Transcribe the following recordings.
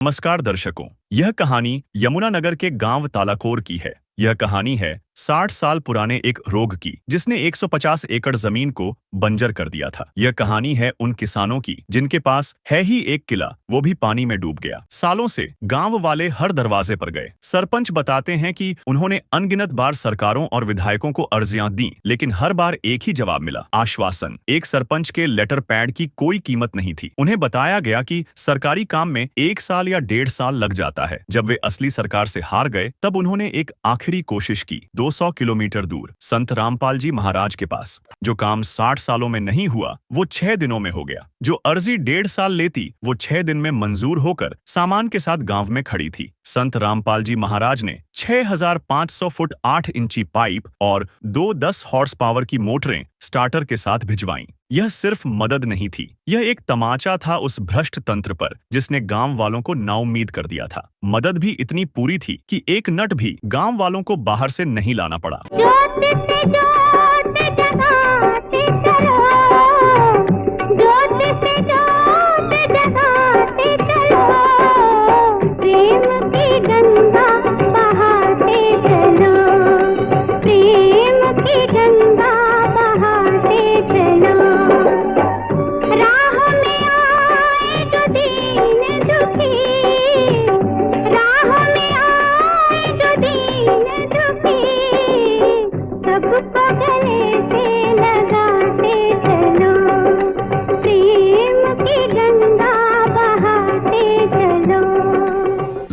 नमस्कार दर्शकों, यह कहानी यमुनानगर के गांव तालाकोर की है। यह कहानी है 60 साल पुराने एक रोग की जिसने 150 एकड़ जमीन को बंजर कर दिया था। यह कहानी है उन किसानों की जिनके पास है ही एक किला, वो भी पानी में डूब गया। सालों से गांव वाले हर दरवाजे पर गए। सरपंच बताते हैं कि उन्होंने अनगिनत बार सरकारों और विधायकों को अर्जियां दी, लेकिन हर बार एक ही जवाब मिला, आश्वासन। एक सरपंच के लेटर पैड की कोई कीमत नहीं थी। उन्हें बताया गया कि सरकारी काम में 1 साल या 1.5 साल लग जाता है। जब वे असली सरकार से हार गए, तब उन्होंने एक आखिरी कोशिश की, 200 किलोमीटर दूर संत रामपाल जी महाराज के पास। जो काम 60 सालों में नहीं हुआ, वो 6 दिनों में हो गया। जो अर्जी 1.5 साल लेती, वो 6 दिन में मंजूर होकर सामान के साथ गांव में खड़ी थी। संत रामपाल जी महाराज ने 6500 फुट 8 इंची पाइप और 2 10 हॉर्स पावर की मोटरें स्टार्टर के साथ भिजवाईं। यह सिर्फ मदद नहीं थी, यह एक तमाचा था उस भ्रष्ट तंत्र पर जिसने गांव वालों को नाउम्मीद कर दिया था। मदद भी इतनी पूरी थी कि एक नट भी गांव वालों को बाहर से नहीं लाना पड़ा।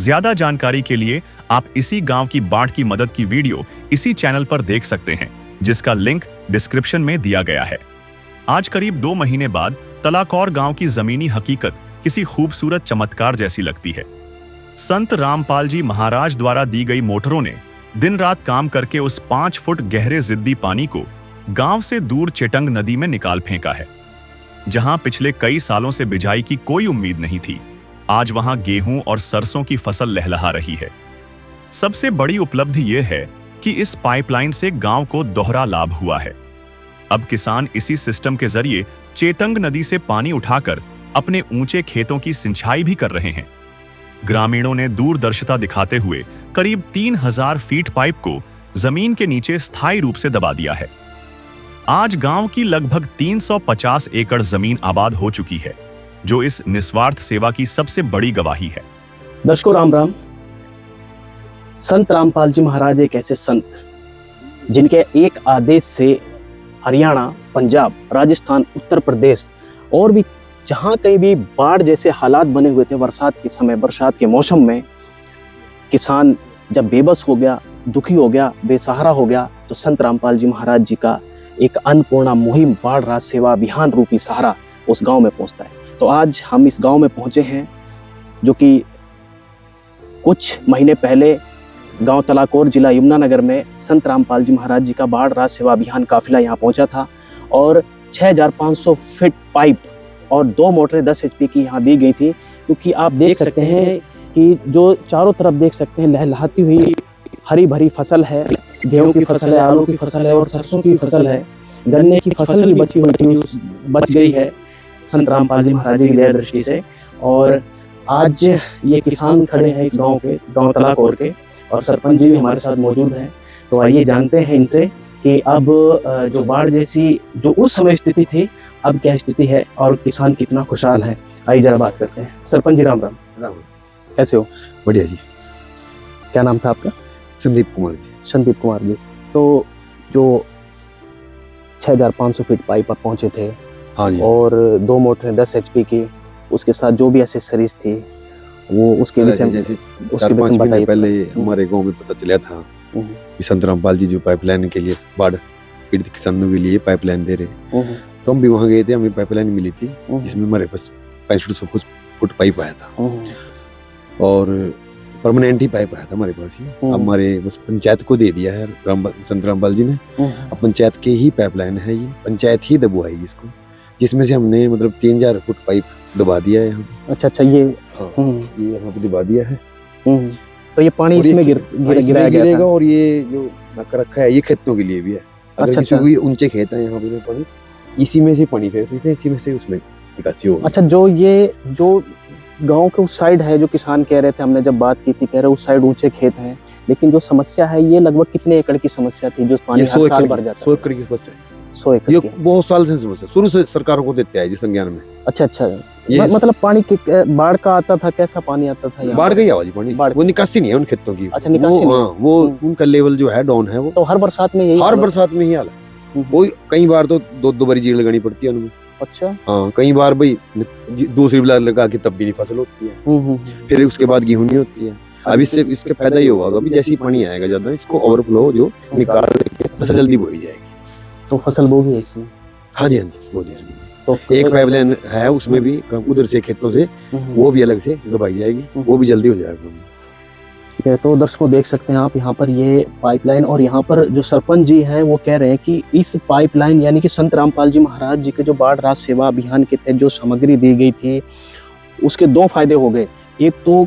ज्यादा जानकारी के लिए आप इसी गांव की बाढ़ की मदद की वीडियो इसी चैनल पर देख सकते हैं, जिसका लिंक डिस्क्रिप्शन में दिया गया है। आज करीब 2 महीने बाद तालाकोर गांव की जमीनी हकीकत किसी खूबसूरत चमत्कार जैसी लगती है। संत रामपाल जी महाराज द्वारा दी गई मोटरों ने दिन रात काम करके उस 5 फुट गहरे जिद्दी पानी को गांव से दूर चेटंग नदी में निकाल फेंका है। जहां पिछले कई सालों से बिजाई की कोई उम्मीद नहीं थी, आज वहां गेहूं और सरसों की फसल लहलहा रही है। सबसे बड़ी उपलब्धि यह है कि इस पाइपलाइन से गांव को दोहरा लाभ हुआ है। अब किसान इसी सिस्टम के जरिए चेतंग नदी से पानी उठाकर अपने ऊंचे खेतों की सिंचाई भी कर रहे हैं। ग्रामीणों ने दूरदर्शिता दिखाते हुए करीब 3000 फीट पाइप को जमीन के नीचे स्थायी रूप से दबा दिया है। आज गांव की लगभग 350 एकड़ जमीन आबाद हो चुकी है, जो इस निस्वार्थ सेवा की सबसे बड़ी गवाही है। दर्शकों राम राम। संत रामपाल जी महाराज एक ऐसे संत जिनके एक आदेश से हरियाणा, पंजाब, राजस्थान, उत्तर प्रदेश और भी जहां कहीं भी बाढ़ जैसे हालात बने हुए थे बरसात के समय, बरसात के मौसम में किसान जब बेबस हो गया, दुखी हो गया, बेसहारा हो गया, तो संत रामपाल जी महाराज जी का एक अन्नपूर्णा मुहिम बाढ़ राहत सेवा अभियान रूपी सहारा उस गांव में पहुंचता है। तो आज हम इस गांव में पहुंचे हैं, जो कि कुछ महीने पहले गांव तालाकोर, जिला यमुनानगर में संत रामपाल जी महाराज जी का बाढ़ राहत सेवा अभियान काफिला यहां पहुंचा था और 6500 फीट पाइप और 2 मोटरें 10 HP की यहां दी गई थी। क्योंकि आप देख सकते हैं कि जो चारों तरफ देख सकते हैं लहलहाती हुई हरी भरी फसल है, गेहूं की फसल है, आलू की फसल है और सरसों की फसल है, गन्ने की फसल भी बची हुई थी, बच गई है संत रामपाल जी महाराज जी की दया दृष्टि से। और आज ये किसान खड़े हैं इस गांव के, गांव तालाकोर के, और सरपंच जी भी हमारे साथ मौजूद हैं। तो आइए जानते हैं इनसे कि अब जो बाढ़ जैसी जो उस समय स्थिति थी, अब क्या स्थिति है और किसान कितना खुशहाल है। आइए जरा बात करते हैं। सरपंच जी राम राम। राम। कैसे हो? बढ़िया जी। क्या नाम था आपका? संदीप कुमार जी। संदीप कुमार जी। तो जो 6500 फीट पाइप पर पहुंचे थे, हाँ जी, और 2 मोटरें 10 HP की, उसके साथ जो भी एसेसरीज थी वो उसके विषय में, जैसे उसके 4-5 विषय में महीने बताइए। पहले हमारे गांव में पता चला था कि संत रामपाल जी जो पाइपलाइन के लिए बाढ़ पीड़ित किसानों के लिए पाइपलाइन दे रहे, तो हम भी वहाँ गए थे। हमें पाइपलाइन मिली थी जिसमें हमारे पास 6500 फुट पाइप आया था और परमानेंट ही पाइप आया था हमारे पास ही। अब हमारे बस पंचायत को दे दिया है संत रामपाल जी ने। अब पंचायत के ही पाइपलाइन है, ये पंचायत ही दबवाएगी इसको, जिसमें से हमने मतलब 3000 फुट पाइप दबा दिया है यहाँ। अच्छा, ये ये यहाँ पे दबा दिया है। तो ये पानी इसमें गिराया गया था। और ये जो नक्का रखा है ये खेतों के लिए भी है। अगर किसी को ऊंचे खेत है यहाँ पे पानी, इसी में से पानी फेर सकते हैं, इसी में से उसमें निकासी होगी। अच्छा, जो गांव के उस साइड है जो किसान कह रहे थे, हमने जब बात की थी, कह रहे उस साइड ऊंचे खेत हैं, लेकिन जो समस्या है ये लगभग कितने एकड़ की समस्या थी जो पानी ये हर 100 साल एकड़ भर की जाता 100 है? एकड़ की समस्या है। 100 एकड़ ये की। बहुत साल से समस्या, शुरू से सरकारों को देते आए जी संज्ञान में। अच्छा अच्छा, ये मतलब पानी बाढ़ का आता था, कैसा पानी आता था यहाँ बाढ़ पर? गई आवाज पानी, बाढ़ वो निकासी नहीं है उन खेतों की। अच्छा, निकासी वो नहीं। हाँ, वो हम्म। उनका लेवल जो है डाउन है, वो तो हर बरसात में यही हर हालत? बरसात में ही हाल है। हम्म। वो कई बार तो दो बारी जीड़ लगानी पड़ती है उनमें। अच्छा। हाँ, कई बार भाई दूसरी बिला लगा के तब भी नहीं फसल होती है, फिर उसके बाद गेहूं नहीं होती है। अब इससे इसके फायदा ये होगा कि जैसे ही पानी आएगा ज्यादा, इसको ओवरफ्लो जो निकाल के फसल जल्दी बोई जाएगी। तो फसल बोगी है इसमें? हाँ जी, हाँ जी, बोलिए। तो एक पाइपलाइन है, उसमें भी उधर से खेतों से वो भी अलग से दबाई जाएगी, वो भी जल्दी हो जाएगा। ठीक है, तो दर्शकों देख सकते हैं आप यहाँ पर ये पाइपलाइन, और यहाँ पर जो सरपंच जी हैं वो कह रहे हैं कि इस पाइपलाइन यानी कि संत रामपाल जी महाराज जी के जो बाढ़ राहत सेवा अभियान के तहत जो सामग्री दी गई थी, उसके दो फायदे हो गए। एक तो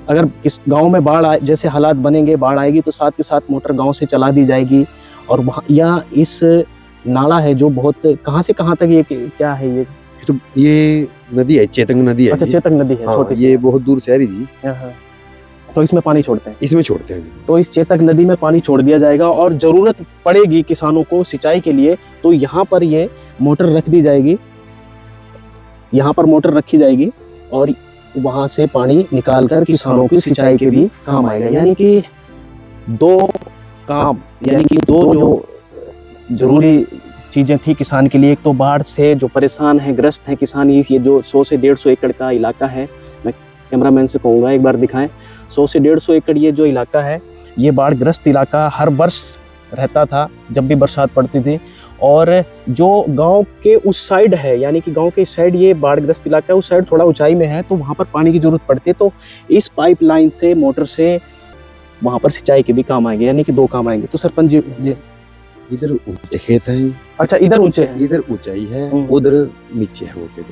अगर किस गांव में बाढ़ आए, जैसे हालात बनेंगे, बाढ़ आएगी तो साथ के साथ मोटर गांव से चला दी जाएगी, और वहाँ या इस नाला है जो बहुत, कहाँ से कहाँ तक, ये क्या है ये? तो ये नदी है, चेतंग नदी है। अच्छा, जी। चेतक नदी है, हाँ, छोटी सी। ये बहुत दूर शहरी जी, हाँ। तो इसमें पानी छोड़ते हैं? इसमें छोड़ते हैं जी। तो इस चेतक नदी में पानी छोड़ दिया जाएगा, और जरूरत पड़ेगी किसानों को सिंचाई के लिए तो यहाँ पर ये मोटर रख दी जाएगी, यहाँ पर मोटर रखी जाएगी, और वहां से पानी निकालकर किसानों की सिंचाई के भी काम आएगा। यानी कि दो काम, यानी कि दो जो जरूरी चीजें थी किसान के लिए। एक तो बाढ़ से जो परेशान है, ग्रस्त है किसान, ये जो 100 से 150 एकड़ का इलाका है, मैं कैमरामैन से कहूँगा एक बार दिखाएं, 100 से 150 एकड़ ये जो इलाका है, ये बाढ़ ग्रस्त इलाका हर वर्ष रहता था जब भी बरसात पड़ती थी। और जो गांव के उस साइड है, यानी कि गांव के इस साइड ये बाढ़ग्रस्त इलाका है, उस साइड थोड़ा ऊंचाई में है, तो वहाँ पर पानी की जरूरत पड़ती है। तो इस पाइपलाइन से, मोटर से वहाँ पर सिंचाई के भी काम आएंगे, यानी कि दो काम आएंगे। तो सरपंच जी, इधर ऊंचे खेत हैं, अच्छा इधर ऊंचे हैं, इधर ऊंचाई है, हम्म। उधर नीचे है वो खेत।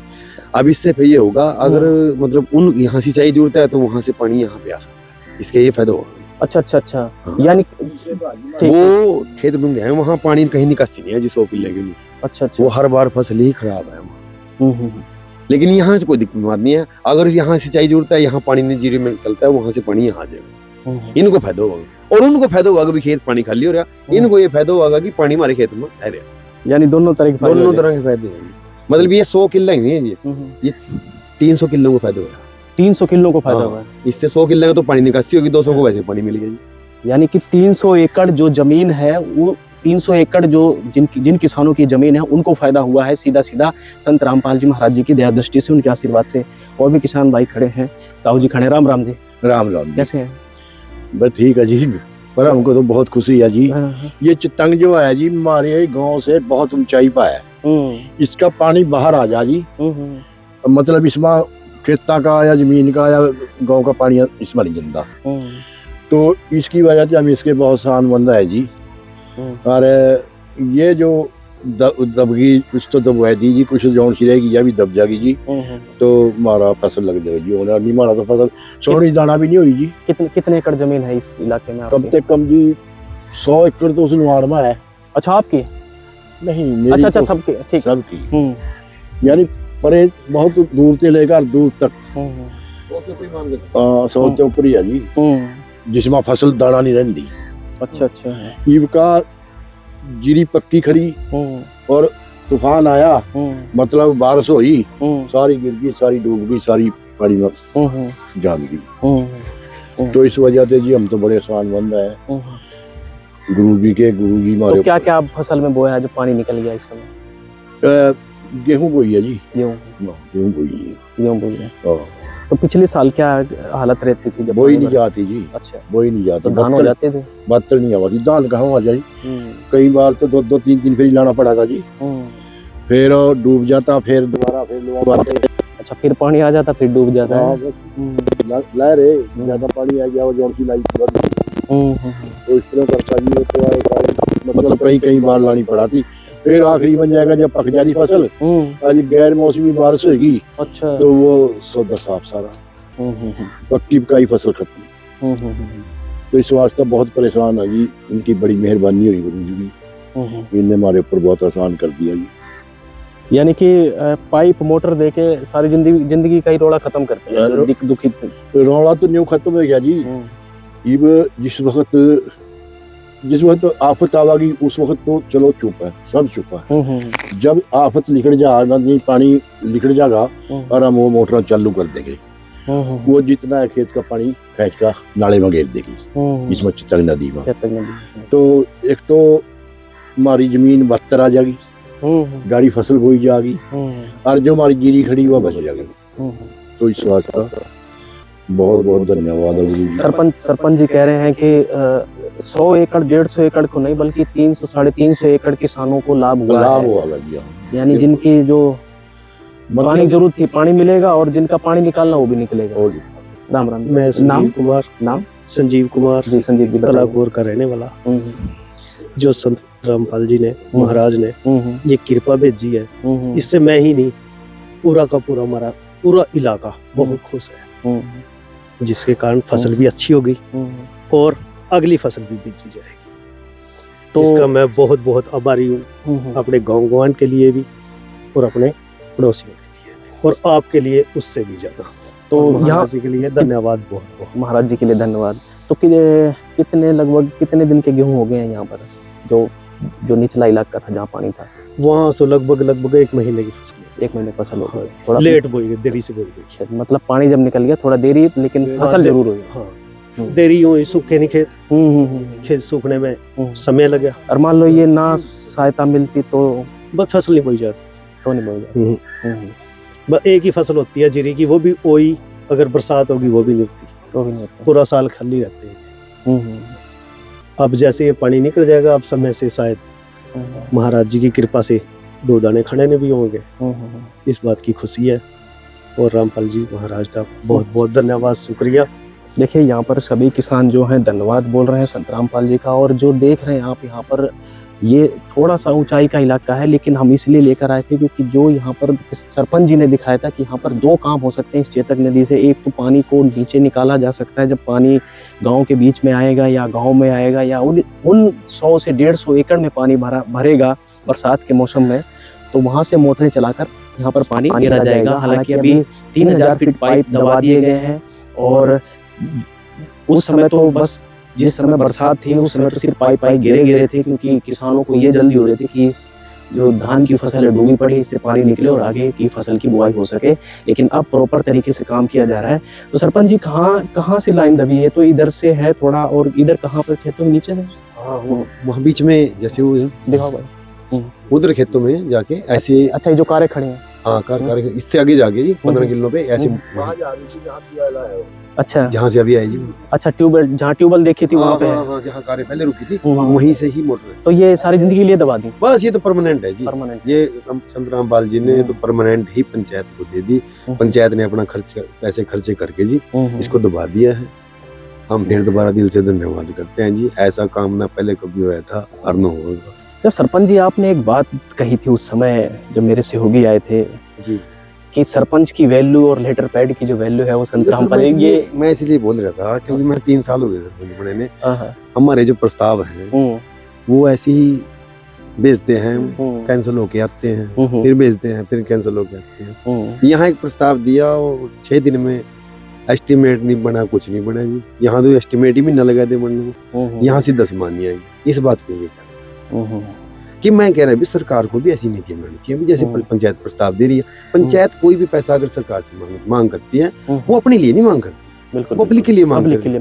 अब इससे फिर ये होगा, अगर मतलब उन यहाँ सिंचाई जरूरत है तो वहां से पानी यहाँ पे आ सकता है, इसके ये फायदा होगा। अच्छा अच्छा अच्छा, हाँ। यानी वो खेत डूंगे हैं, वहाँ पानी कहीं निकासी नहीं है जी 100 किले के लिए। अच्छा अच्छा, वो हर बार फसल ही खराब है वहाँ। लेकिन यहाँ से कोई दिक्कत बात नहीं है, अगर यहाँ सिंचाई जरूरत है, यहाँ पानी नहीं जीरो में चलता है, वहां से पानी यहाँ आ जाएगा, इनको फायदा होगा। और उनको फायदा होगा कि खेत पानी खाली हो रहा, इनको ये फायदा होगा कि पानी हमारे खेत में आ रहा। यानी दोनों तरह के दोनों तरह के फायदे हैं। मतलब ये 100 किले नहीं है ये 300 किलो को फायदा होगा। 300 किलो को फायदा हाँ। हुआ है। इससे 100 किले का तो पानी निकासी होगी, 200 को वैसे पानी मिल गया। यानी कि 300 एकड़ जो जमीन है, वो 300 एकड़ जो जिन किसानों की जमीन है उनको फायदा हुआ है सीधा सीधा संत रामपाल जी महाराज जी की दया दृष्टि से, उनके आशीर्वाद से। और भी किसान भाई खड़े हैं, ताऊ जी खड़े, राम राम जी, राम राम जी। कैसे हैं? बस ठीक है जी, पर हमको तो बहुत खुशी है जी। ये चितंग जो है जी हमारे गांव से बहुत ऊंचाई पर है, इसका पानी बाहर आ जा जी, मतलब इसमें खेता का या जमीन का या गांव का पानी इसमें नहीं गिरता, तो इसकी वजह से हम इसके बहुत सानबंद है जी। और ये जो दबगी कुछ तो दबवा दी जी, कुछ जौन सी रहेगी या भी दब जाएगी जी, तो हमारा फसल लग जाएगी जी। होना नहीं हमारा तो फसल सोनी दाना भी नहीं हुई जी। कितने एकड़ जमीन है इस इलाके में? कम से कम जी 100 एकड़ तो उस नुआर में है। अच्छा आपकी? नहीं मेरी अच्छा अच्छा, तो सबकी, ठीक। सबकी, यानी परे बहुत दूर से लेकर दूर तक 100 से ऊपर ही है जी, जिसमें फसल दाना नहीं रहती। अच्छा अच्छा, इनका जीरी पक्की खड़ी और तूफान आया, मतलब बारिश हुई, सारी गिर गई, सारी डूब गई, सारी पानी में जाम गई। तो इस वजह से जी हम तो बड़े आसानमंद है गुरु जी हमारे। तो क्या क्या फसल में बोया है जो पानी निकल गया इस समय? गेहूं बोई है जी, गेहूं बोई है। गेहूं बोई है। तो पिछले साल क्या हालत रहती थी जब बोई नहीं जाती जी? अच्छा, बोई नहीं जाती, तो धान हो जाते थे? बत्तर नहीं आवाती, दाल कहाँ आ जाए। कई बार तो 2-3 दिन फिर लाना पड़ा था जी, फिर डूब जाता, फिर दोबारा फिर अच्छा, फिर पानी आ जाता, फिर डूब जाता है। लहरे ज्यादा पानी आ गया और जौन सी लाई तो इस तरह करता जी। तो मतलब कई बार लानी पड़ा थी, फिर आखिरी बन जाएगा जब पक जाती फसल, आज गैर मौसमी बारिश होगी, अच्छा, तो वो सौदा साफ सारा पक्की पकाई फसल खत्म। तो इस वास्ते बहुत परेशान है जी, इनकी बड़ी मेहरबानी हुई गुरु जी की, इनने हमारे ऊपर बहुत आसान कर दिया जी। यानी कि पाइप मोटर देके सारी जिंदगी का ही रोड़ा खत्म करते हैं, जो दुखी थे। रोड़ा तो न्यू खत्म हो गया जी। ये जिस वक्त आफत आवागी उस वक्त तो चलो चुप है, सब चुप है। जब आफत लिखड़ जा नहीं पानी लिखड़ जाएगा और हम वो मोटर चालू कर देंगे, वो जितना है खेत का पानी खींच का नाले में घेर देगी, इसमें चितंग नदी में। तो एक तो हमारी जमीन बदतर आ जाएगी, गाड़ी फसल बोई जाएगी, और जो हमारी जीरी खड़ी वो बच जाएगी। तो इस बात का बहुत बहुत धन्यवाद। सरपंच जी कह रहे हैं कि 100 एकड़ 150 एकड़ को नहीं बल्कि 300 350 एकड़ किसानों को लाभ हुआ है। यानी जिनकी जो पानी जरूरत थी पानी मिलेगा, और जिनका पानी निकालना वो भी निकलेगा। राम राम। मैं संजीव कुमार, नाम संजीव कुमार जी। संजीव जी तलाकोर का रहने वाला। जो संत रामपाल जी ने महाराज ने ये कृपा भेजी है, इससे मैं ही नहीं पूरा का पूरा हमारा पूरा इलाका बहुत खुश है, जिसके कारण फसल भी अच्छी होगी और अगली फसल भी बीजी जाएगी। तो इसका मैं बहुत बहुत आभारी हूँ अपने गाँव गवान के लिए भी और अपने पड़ोसियों के लिए और आपके लिए उससे भी ज्यादा। तो महाराज जी के लिए धन्यवाद, बहुत बहुत महाराज जी के लिए धन्यवाद। तो कितने लगभग कितने दिन के गेहूं हो गए हैं यहाँ पर, जो निचला इलाका था जहाँ पानी था? वहाँ से लगभग 1 महीने की फसल, 1 महीने फसल हो गई। थोड़ा लेट बोई गई, देरी से बोई गई। मतलब पानी जब निकल गया थोड़ा देरी, लेकिन फसल जरूर हुई। हाँ, देरी हुई, सूखे नहीं खेत, खेत सूखने में समय लगा। और मान लो ये ना सहायता मिलती तो बस फसल नहीं बोई जाती, तो नहीं बोई जाती। बस एक ही फसल होती है जीरी की, वो भी ओई, अगर बरसात होगी वो भी नहीं होती, तो भी नहीं होता, पूरा साल खाली रहते हैं। अब जैसे ये पानी निकल जाएगा, अब समय से शायद महाराज जी की कृपा से 2 दाने खड़े भी होंगे। इस बात की खुशी है और रामपाल जी महाराज का बहुत बहुत धन्यवाद, शुक्रिया। देखिए यहाँ पर सभी किसान जो हैं धन्यवाद बोल रहे हैं संत रामपाल जी का। और जो देख रहे हैं आप यहाँ पर, ये थोड़ा सा ऊंचाई का इलाका है, लेकिन हम इसलिए लेकर आए थे क्योंकि जो यहाँ पर सरपंच जी ने दिखाया था कि यहाँ पर 2 काम हो सकते हैं इस चेतक नदी से। एक तो पानी को नीचे निकाला जा सकता है, जब पानी गांव के बीच में आएगा या गांव में आएगा, या उन 100 से 150 एकड़ में पानी भरेगा बरसात के मौसम में, तो वहाँ से मोटरें चलाकर यहाँ पर पानी गिरा जाएगा। हालांकि अभी 3000 फीट पाइप दबा दिए गए हैं, और उस समय तो बस जिस समय बरसात थी उस समय तो सिर्फ पाइप गिरे थे, क्योंकि किसानों को ये जल्दी हो रही थी कि जो धान की फसल है डूबी पड़ी, इससे पानी निकले और आगे की फसल की बुआई हो सके। लेकिन अब प्रॉपर तरीके से काम किया जा रहा है। तो सरपंच जी कहाँ से लाइन दबी है? तो इधर से है थोड़ा, और इधर कहाँ पर खेतों के नीचे है? वहाँ बीच में जैसे वो दिखाओ भाई, उधर खेतों में जाके ऐसे। अच्छा, ये जो कारें खड़ी हैं, हाँ कार इससे आगे जाके जी 15 किलो पे ऐसे। अच्छा, जहाँ से अभी आई जी। अच्छा, ट्यूबवेल, जहाँ ट्यूबवेल देखी थी वहाँ पे है। हाँ, जहाँ कारें पहले रुकी थी वहीं से ही मोटर है। तो ये सारी जिंदगी के लिए दबा दी? बस ये तो परमानेंट है जी, परमानेंट। ये संत रामपाल जी ने तो परमानेंट ही पंचायत को दे दी। पंचायत ने अपना पैसे खर्चे करके जी इसको दबा दिया है। हम फिर दोबारा दिल से धन्यवाद करते हैं जी। ऐसा काम ना पहले कभी हुआ था और न होगा। तो सरपंच जी आपने एक बात कही थी उस समय जब मेरे सहयोगी आए थे जी, कि सरपंच की वैल्यू और लेटर पैड की जो वैल्यू है वो संत रामपाल जी। ये मैं इसलिए बोल रहा था क्योंकि मैं 3 साल हो गए सरपंच बने ने। हमारे जो प्रस्ताव हैं वो ऐसे ही भेजते हैं, कैंसिल होके आते हैं, फिर भेजते हैं, फिर कैंसिल होके आते हैं। यहाँ एक प्रस्ताव दिया और 6 दिन में एस्टिमेट नहीं बना, कुछ नहीं बना जी। यहाँ तो एस्टिमेट ही भी न लगा दे बनने को, यहाँ से 10 मानी आएगी। इस बात के लिए कि मैं कह रहा हूँ सरकार को भी ऐसी नीतियां बनानी चाहिए। जैसे पंचायत प्रस्ताव दे रही है, पंचायत कोई भी पैसा अगर सरकार से मांग करती है, वो अपने लिए नहीं मांग करती, पब्लिक के लिए मांग करती है।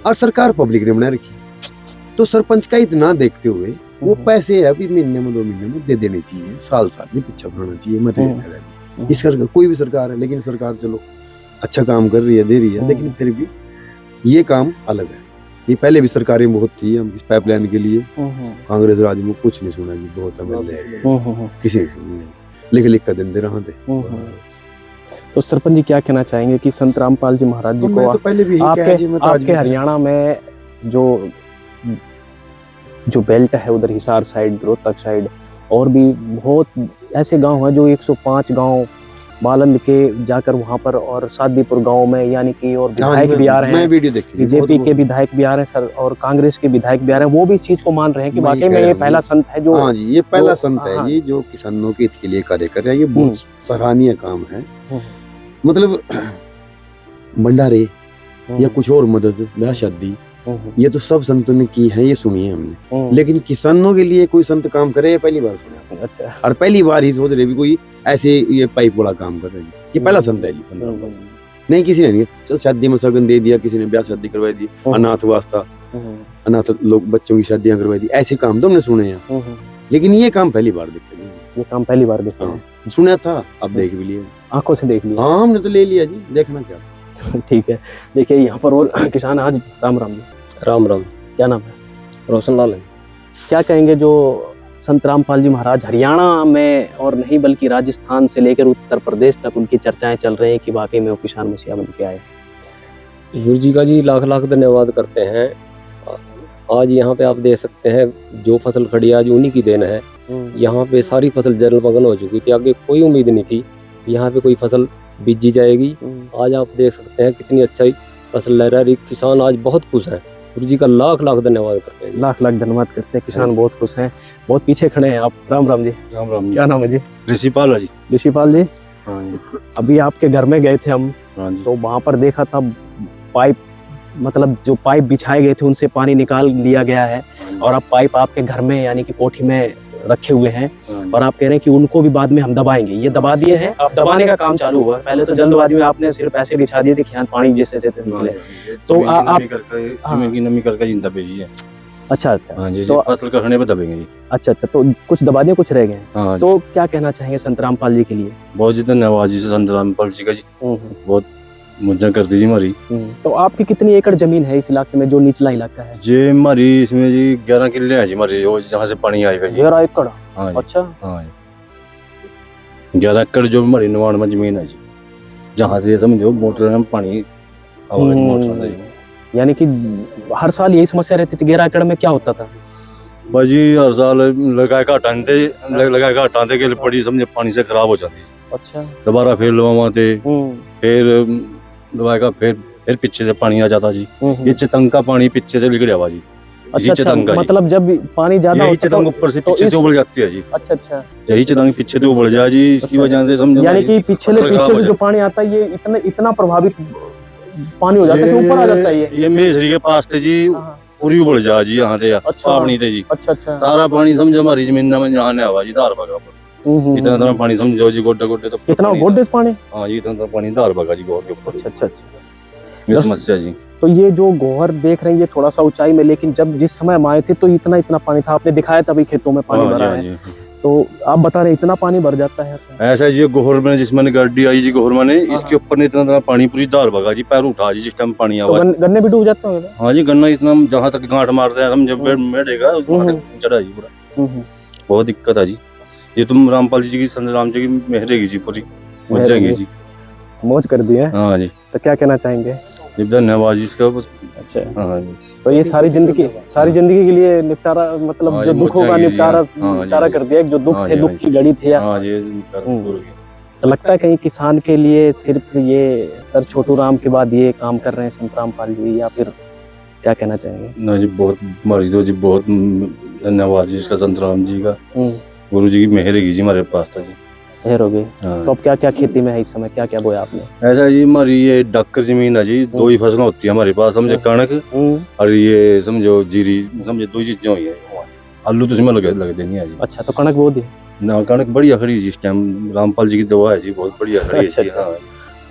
और सरकार पब्लिक ने बना रखी है। तो सरपंच का इतना देखते हुए वो पैसे अभी महीने में 2 महीने में दे देने चाहिए, साल नहीं पीछा बनाना चाहिए। मैं तो ये कह रहा हूँ, इस कोई भी सरकार है, लेकिन सरकार चलो अच्छा काम कर रही है, दे रही है, लेकिन फिर भी ये काम अलग है। ये पहले भी सरकारें बहुत थी, हम इस पाइपलाइन के लिए कांग्रेस राज में कुछ नहीं सुना जी। बहुत एमएलए किसी ने सुनी है, लिख कर देते रहा थे। तो सरपंच जी क्या कहना चाहेंगे कि संत रामपाल जी महाराज जी को तो पहले भी आपके हरियाणा में जो बेल्ट है उधर हिसार साइड, रोहतक साइड, और भी बहुत ऐसे गांव हैं जो 105 गांव बालंद के जाकर वहाँ पर, और सादीपुर गांव में, यानी कि और विधायक भी आ रहे मैं हैं, वीडियो देखी, बीजेपी के विधायक भी आ रहे हैं सर, और कांग्रेस के विधायक भी आ रहे हैं, वो भी इस चीज को मान रहे हैं कि मैं वाकई में कह रहा ये हूँ, पहला संत है जो, हाँ जी, ये पहला जो- संत है हाँ। ये जो किसानों के हित के लिए कार्य कर रहा है। ये बहुत सराहनीय काम है। मतलब भंडारे या कुछ और मदद, ब्याह शादी, ये तो सब संतों ने की है, ये सुनी है हमने। लेकिन किसानों के लिए कोई संत काम करे, ये पहली बार सुना। अच्छा, और पहली बार ही सोच रहे भी कोई ऐसे ये पाइप वाला काम कर रहे हैं। ये पहला संत है जी, संत रामपाल। नहीं किसी ने नहीं, चल शादी में सगन दे दिया, किसी ने ब्याह शादी करवा दी, अनाथ वास्ता, अनाथ लोग बच्चों की शादियां करवा दी, ऐसे काम तो हमने सुने हैं। लेकिन ये काम पहली बार देखे जी। ये काम पहली बार देखा है। हाँ, सुना था, अब देख भी लिया, आंखों से देख लिया। हाँ हमने तो ले लिया जी, देखना क्या। ठीक है, देखिए यहाँ पर और किसान आज, राम राम जी, राम राम। क्या नाम है? रोशन लाल है। क्या कहेंगे जो संत रामपाल जी महाराज हरियाणा में और नहीं बल्कि राजस्थान से लेकर उत्तर प्रदेश तक उनकी चर्चाएं चल रही हैं कि वाकई में वो किसान मसीहा बन के आए। गुरु जी का जी लाख लाख धन्यवाद करते हैं। आज यहाँ पे आप देख सकते हैं जो फसल खड़ी है आज उन्हीं की देन है। यहाँ पे सारी फसल जलमग्न हो चुकी थी, आगे कोई उम्मीद नहीं थी यहाँ पे कोई फसल बीजी जाएगी। आज आप देख सकते हैं कितनी अच्छी फसल लहरा रही, किसान आज बहुत खुश हैं। गुरु जी का लाख लाख धन्यवाद करते हैं। लाख लाख धन्यवाद करते हैं, किसान बहुत खुश हैं। बहुत पीछे खड़े हैं आप। राम राम जी। राम राम। क्या नाम है जी? ऋषिपाल है जी। ऋषिपाल जी, हाँ जी। अभी आपके घर में गए थे हम, हाँ जी। तो वहां पर देखा था पाइप, मतलब जो पाइप बिछाए गए थे उनसे पानी निकाल लिया गया है, और अब पाइप आपके घर में यानी कि कोठी में रखे हुए हैं, और आप कह रहे हैं कि उनको भी बाद में हम दबाएंगे। ये दबा दिए हैं, अब दबाने का काम चालू हुआ। पहले तो जल्दबाजी में आपने सिर्फ ऐसे बिछा दिए थे कि पानी जैसे से निकले। तो आप जमीन की नमी करके जिंदा भेजी है। अच्छा अच्छा, हाँ जी, तो फसल कटने पे दबेंगे जी। अच्छा अच्छा, तो कुछ दबा दिए, कुछ रह गए हैं। हाँ जी। तो क्या कहना चाहेंगे संत रामपाल जी के लिए? बहुत जी धन्यवाद जी संत रामपाल जी का जी, बहुत मुझे कर दीजिए हमारी। तो आपकी कितनी एकड़ जमीन है इस इलाके में, जो निचला इलाका है? जी हमारी इसमें जी 11 किले हैं जी हमारी, जो जहाँ से पानी आएगा जी। 11 एकड़? हाँ जी। अच्छा, हाँ जी, 11 एकड़ जो हमारी 99 में जमीन है जी, जहाँ से समझो मोटर में पानी आवाज मोटर से जी। यानी कि हर साल यही समस्या रहती थी। 11 एकड़ में क्या होता था? बस जी हर साल लगा के हटाते के पड़ी समझे पानी से खराब हो जाती। अच्छा, दोबारा फिर लगवाते, फिर दवाई का फिर पीछे से पानी आ जाता जी। ये चितंग का पानी पीछे से निकल आवा जी। अच्छा अच्छा, चितंग का जी। मतलब जब पानी ज्यादा यही होता चितंग ऊपर से तो पीछे इस- से उबल जाती है जी। अच्छा अच्छा, यही चितंग पीछे से उबल जाए जी, इसकी अच्छा। वजह से समझो यानी कि फसल खराब पीछे हो से जो जाती पानी आता है ये इतना प्रभावित पानी हो जाता है कि ऊपर आ जाता है ये। ये मेसरी के पास थे जी, हाँ, पूरी उबल जा जी यहाँ से अच्छा। पानी थे जी। अच्छा अच्छा, सारा पानी समझो हमारी जमीन में यहाँ ने आवा जी, धार बगा पर इतना पानी समझो जी, गोड्डे गोड्डे तो कितना पानी गोड्डे पानी? था। हाँ, ये इतना पानी धार बगा जी गोर के ऊपर। अच्छा अच्छा अच्छा। ये समस्या जी। तो ये जो गोहर देख रहे हैं ये थोड़ा सा ऊंचाई में, लेकिन जब जिस समय हम आए थे तो इतना पानी था, आपने दिखाया था, अभी खेतों में पानी हाँ जी, भरा हाँ है। जी। तो आप बता रहे हैं इतना पानी भर जाता है हर साल? ऐसा जी गोहर में जिसमें गाड़ी आई जी, गोहर में इसके ऊपर ने इतना पानी पूरी धार बगा जी, पैर उठा जी जिस टाइम पानी तो आवा। गन्ने भी डूब जाते होंगे? हाँ जी, गन्ना इतना जहाँ तक गांठ मारते हैं समझो बैठेगा चढ़ा जी पूरा, बहुत दिक्कत है जी। ये तुम रामपाल जी की, संत राम जी की मेहरेगी जी, पूरी हो जाएगी जी। मौज कर दिए। हाँ जी, तो क्या कहना चाहेंगे? जी धन्यवाद जी इसका बस। अच्छा, हाँ जी। तो ये सारी जिंदगी के लिए निपटारा, मतलब हाँ जो जी, दुख होगा मुझे निपटारा हाँ जी, निपटारा कर दिया। जो दुख हाँ थे, जी, दुख हाँ की घड़ी थी या हाँ जी, तो लगता है कहीं किसान के लिए सिर्फ ये सर छोटू राम के बाद ये काम कर रहे हैं संत रामपाल जी, या फिर क्या कहना चाहेंगे? ना जी, बहुत हमारी तो जी बहुत धन्यवाद जी इसका, संत राम जी का, गुरु जी की मेहरेगी जी हमारे पास था जी। ढेर हो गई। हाँ। तो अब क्या क्या खेती में है इस समय, क्या क्या बोया आपने? ऐसा जी हमारी ये डक्कर जमीन है जी, दो ही फसल होती है हमारे पास, समझे कणक और ये समझो जीरी, समझे दो चीजें हुई है। आलू तो इसमें लगे देनी है जी। अच्छा, तो कणक बो दी? ना कणक बढ़िया खड़ी है जी इस टाइम, रामपाल जी की दवा है जी, बहुत बढ़िया खड़ी है अच्छा, जी। हाँ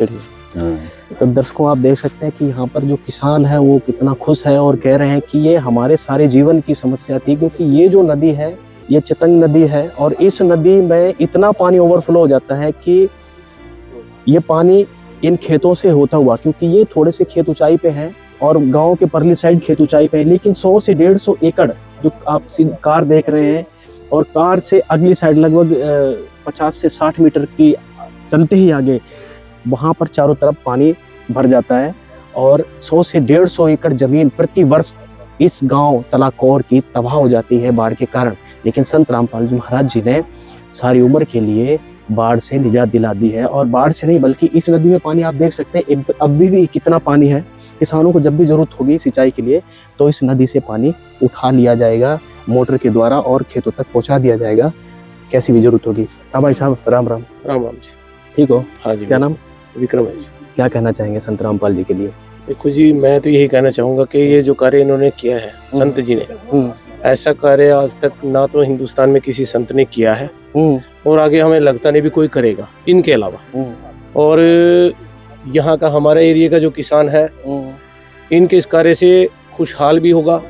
बढ़िया। हाँ। तो दर्शकों आप देख सकते हैं कि यहाँ पर जो किसान है वो कितना खुश है, और कह रहे हैं कि ये हमारे सारे जीवन की समस्या थी, क्योंकि ये जो नदी है ये चितंग नदी है, और इस नदी में इतना पानी ओवरफ्लो हो जाता है कि ये पानी इन खेतों से होता हुआ, क्योंकि ये थोड़े से खेत ऊंचाई पे हैं और गांव के परली साइड खेत ऊंचाई पे है, लेकिन 100 से 150 एकड़ जो आप कार देख रहे हैं, और कार से अगली साइड लगभग 50 से 60 मीटर की चलते ही आगे वहाँ पर चारों तरफ पानी भर जाता है, और 100 से 150 एकड़ जमीन प्रति वर्ष इस गांव तलाकोर की तबाह हो जाती है बाढ़ के कारण। लेकिन संत रामपाल जी महाराज जी ने सारी उम्र के लिए बाढ़ से निजात दिला दी है। और बाढ़ से नहीं बल्कि इस नदी में पानी आप देख सकते हैं अभी भी कितना पानी है। किसानों को जब भी जरूरत होगी सिंचाई के लिए तो इस नदी से पानी उठा लिया जाएगा मोटर के द्वारा और खेतों तक पहुंचा दिया जाएगा कैसी भी जरूरत होगी। हाँ भाई साहब, राम राम। राम राम जी। ठीक हो? हाँ जी। क्या नाम? विक्रम है जी। क्या कहना चाहेंगे संत रामपाल जी के लिए? देखो जी, मैं तो यही कहना चाहूंगा कि ये जो कार्य इन्होंने किया है संत जी ने, ऐसा कार्य आज तक ना तो हिंदुस्तान में किसी संत ने किया है और आगे हमें लगता नहीं भी कोई करेगा इनके अलावा। और यहाँ का हमारे एरिया का जो किसान है इनके इस कार्य से खुशहाल भी होगा।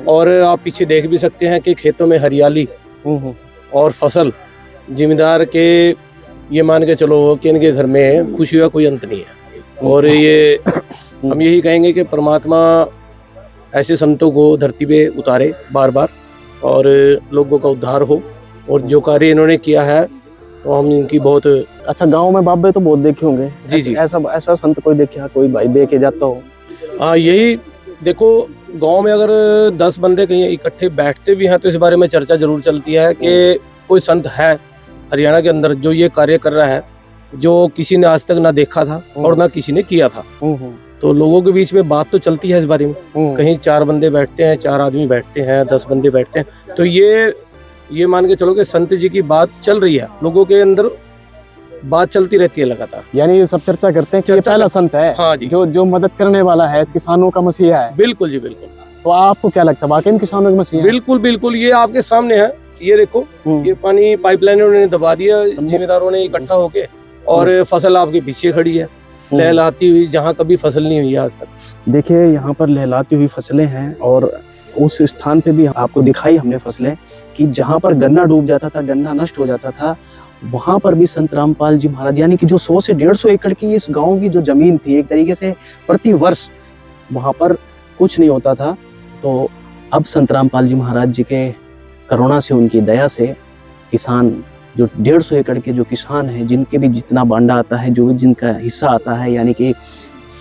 और आप पीछे देख भी सकते हैं कि खेतों में हरियाली और फसल, जिम्मेदार के ये मान के चलो कि इनके घर में खुशी का कोई अंत नहीं है। और ये हम यही कहेंगे कि परमात्मा ऐसे संतों को धरती पे उतारे बार बार और लोगों का उद्धार हो। और जो कार्य इन्होंने किया है तो हम इनकी बहुत। अच्छा, गांव में बाबे तो बहुत देखे होंगे। जी जी। ऐसा संत कोई देखा, कोई भाई दे के जाता हो? हाँ, यही देखो, गांव में अगर 10 बंदे कहीं इकट्ठे बैठते भी हैं तो इस बारे में चर्चा जरूर चलती है कि कोई संत है हरियाणा के अंदर जो ये कार्य कर रहा है जो किसी ने आज तक ना देखा था और ना किसी ने किया था। तो लोगों के बीच में बात तो चलती है इस बारे में। कहीं 4 बंदे बैठते हैं, 4 आदमी बैठते हैं, 10 बंदे बैठते हैं, तो ये मान के चलो कि संत जी की बात चल रही है, लोगों के अंदर बात चलती रहती है लगातार। यानी सब चर्चा करते हैं कि ये पहला संत है। हाँ जी। जो मदद करने वाला है, इस किसानों का मसीहा है। बिल्कुल जी, बिल्कुल। तो आपको क्या लगता है, वाकई में किसानों का मसीहा है? बिल्कुल बिल्कुल, ये आपके सामने है। ये देखो, ये पानी पाइपलाइन उन्होंने दबा दिया जिम्मेदारों ने इकट्ठा होके, और फसल आपके पीछे खड़ी है लहलाती हुई, जहाँ कभी फसल नहीं हुई आज तक। देखिए, यहाँ पर लहलाती हुई फसलें हैं और उस स्थान पे भी आपको दिखाई हमने फसलें कि जहाँ पर गन्ना डूब जाता था, गन्ना नष्ट हो जाता था, वहां पर भी संत रामपाल जी महाराज, यानी कि जो 100 से 150 एकड़ की इस गांव की जो जमीन थी, एक तरीके से प्रति वर्ष वहां पर कुछ नहीं होता था। तो अब संत रामपाल जी महाराज जी के करुणा से, उनकी दया से किसान, जो 150 एकड़ के जो किसान हैं, जिनके भी जितना बांडा आता है, जो भी जिनका हिस्सा आता है, यानी कि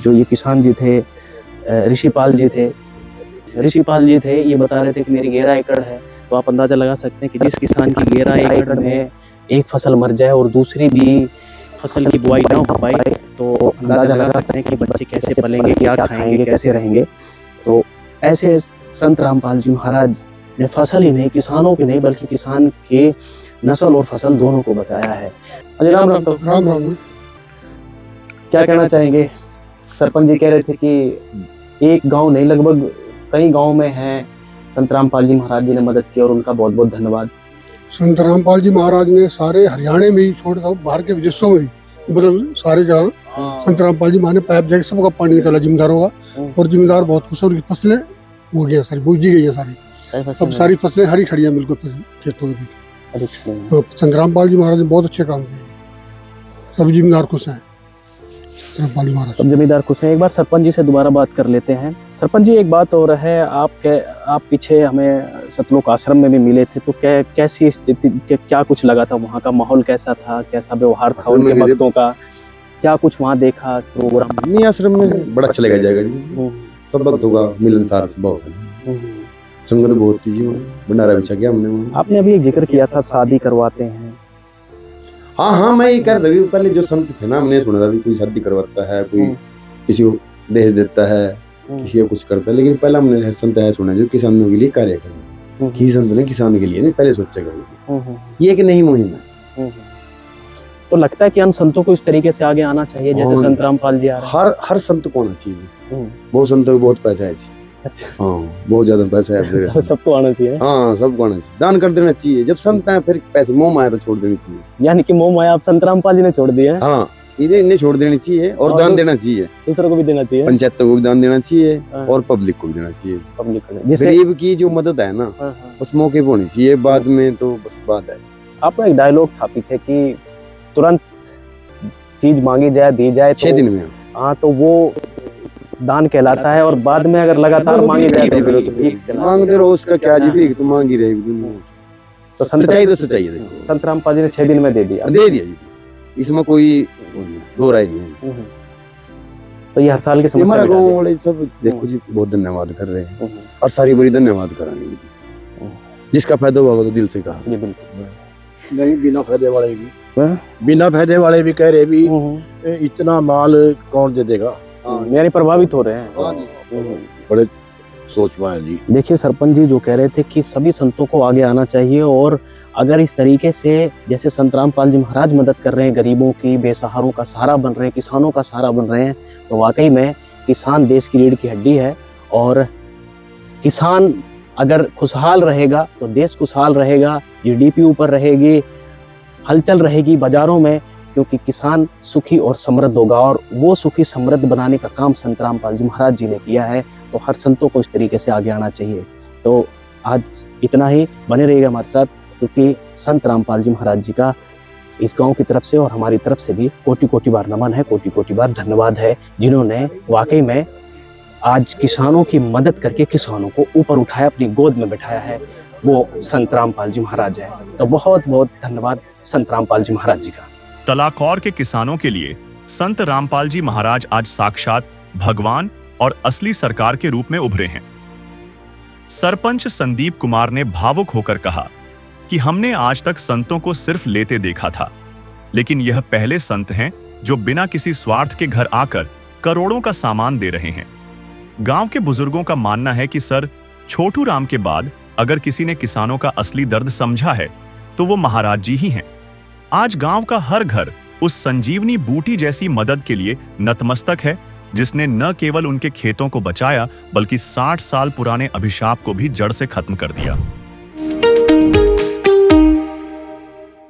जो ये किसान जी थे, ऋषिपाल जी थे, ये बता रहे थे कि मेरी 11 एकड़ है। तो आप अंदाजा लगा सकते हैं कि जिस किसान की 11 एकड़ में एक फसल मर जाए और दूसरी भी फसल की बुआई ना हो पाए, तो अंदाजा लगा सकते हैं कि बच्चे कैसे पलेंगे, क्या खाएंगे, कैसे रहेंगे। तो ऐसे संत रामपाल जी महाराज ने फसल ही नहीं, किसानों की नहीं, बल्कि किसान के नस्ल और फसल दोनों को बचाया है। अजय राम राम। राम राम। क्या कहना चाहेंगे? सरपंच जी कह रहे थे कि एक गांव नहीं, लगभग कई गांव में है संत रामपाल जी महाराज जी ने मदद की और उनका बहुत बहुत धन्यवाद। संत रामपाल जी महाराज ने सारे हरियाणा में ही छोड़कर बाहर के विदेशों में भी, मतलब सारे जगह संत रामपाल जी महाराज ने पाइप जाके सबका पानी निकाला जिम्मेदारों का। और जिम्मेदार बहुत खुश है, उनकी फसलें हो गई सारी, बुझी गई है सारी। अब सारी फसलें हरी खड़ी है बिल्कुल खेतों में। तो संत रामपाल जी महाराज ने बहुत अच्छे काम किए, सब जिम्मेदार खुश हैं। रामपाल जी महाराज सब जमींदार खुश हैं। एक बार सरपंच जी से दोबारा बात कर लेते हैं। सरपंच जी, एक बात और है, आप पीछे हमें सतलोक आश्रम में भी मिले थे, तो कैसी स्थिति, क्या कुछ लगा था वहाँ का माहौल, कैसा था, कैसा व्यवहार था उनके भक्तों का, क्या कुछ वहाँ देखा प्रोग्राम? नहीं, आश्रम में बड़ा अच्छा लगा जाएगा जी। सब भक्तों का मिलनसार बहुत है, संगत बहुत थी जी, भंडारा बिछा गया हमने। आपने अभी एक जिक्र किया था शादी करवाते हैं। हाँ, मैं ये कर दबी पहले जो संत थे ना, हमने सुना था भी कोई शादी करवाता है, कोई किसी को दहेज देता है, किसी को कुछ करता है, लेकिन पहले हमने संत है सुना जो किसानों के लिए कार्य कर रहे हैं। संत ने किसान के लिए नहीं, पहले सोचा कभी ये एक नई मुहिम है। तो लगता है कि अन्य संतों को इस तरीके से आगे आना चाहिए जैसे संत रामपाल जी आ रहे हैं। हर संत को आना चाहिए। बहुत संतों को बहुत पैसा है। अच्छा, हाँ, बहुत ज्यादा पैसा है। सबको आना चाहिए। हाँ, सबको आना चाहिए, दान कर देना चाहिए। जब संत है फिर पैसे मोह माया तो छोड़ देनी चाहिए। यानी कि मोह माया आप संत रामपाल जी ने छोड़ दिया है। हाँ, इन्हें छोड़ देनी चाहिए और दान देना चाहिए, दूसरों को भी देना चाहिए, पंचायतों को भी दान देना चाहिए और पब्लिक को भी देना चाहिए। गरीब की जो मदद है ना, उस मौके पे होनी चाहिए, बाद में तो बस बात है। आपका एक डायलॉग था पीछे कि तुरंत चीज मांगी जाए, दी जाए 6 दिन में। हाँ, तो वो दान कहलाता है, और बाद में अगर लगातार मांगी जाए तो मांगते रहो, उसका क्या जी, भीख तो मांगी रहेगी। तो सच्चाई तो सच्चाई है। देखो, संत रामपाल जी ने 6 दिन में दे दिया जी, इसमें कोई दो राय नहीं है। तो ये हर साल की समस्या हमारा गाँव वाले सब देखो जी बहुत धन्यवाद कर रहे हैं, और सारी बड़ी धन्यवाद कराएंगे। जिसका फायदा होगा तो दिल से कहा। जी बिल्कुल। नहीं, बिना फायदे वाले भी बिना फायदे वाले भी कह रहे भी इतना माल कौन दे देगा। यानी प्रभावित हो रहे हैं। बड़े सोच पाए जी। देखिए सरपंच जी जो कह रहे थे कि सभी संतों को आगे आना चाहिए, और अगर इस तरीके से जैसे संत रामपाल जी महाराज मदद कर रहे हैं, गरीबों की, बेसहारों का सहारा बन रहे हैं, किसानों का सहारा बन रहे हैं, तो वाकई में किसान देश की रीढ़ की हड्डी है। और किसान अगर खुशहाल रहेगा तो देश खुशहाल रहेगा, जीडीपी ऊपर रहेगी, हलचल रहेगी बाजारों में, क्योंकि किसान सुखी और समृद्ध होगा। और वो सुखी समृद्ध बनाने का काम संत रामपाल जी महाराज जी ने किया है, तो हर संतों को इस तरीके से आगे आना चाहिए। तो आज इतना ही, बने रहिएगा हमारे साथ, क्योंकि संत रामपाल जी महाराज जी का इस गांव की तरफ से और हमारी तरफ से भी कोटि कोटि बार नमन है, कोटि कोटि बार धन्यवाद है, जिन्होंने वाकई में आज किसानों की मदद करके किसानों को ऊपर उठाया, अपनी गोद में बैठाया है, वो संत रामपाल जी महाराज है। तो बहुत बहुत धन्यवाद संत रामपाल जी महाराज जी का। तलाकौर के किसानों के लिए संत रामपाल जी महाराज आज साक्षात भगवान और असली सरकार के रूप में उभरे हैं। सरपंच संदीप कुमार ने भावुक होकर कहा कि हमने आज तक संतों को सिर्फ लेते देखा था, लेकिन यह पहले संत हैं जो बिना किसी स्वार्थ के घर आकर करोड़ों का सामान दे रहे हैं। गांव के बुजुर्गों का मानना है कि सर छोटू राम के बाद अगर किसी ने किसानों का असली दर्द समझा है तो वो महाराज जी ही हैं। आज गांव का हर घर उस संजीवनी बूटी जैसी मदद के लिए नतमस्तक है, जिसने न केवल उनके खेतों को बचाया बल्कि 60 साल पुराने अभिशाप को भी जड़ से खत्म कर दिया।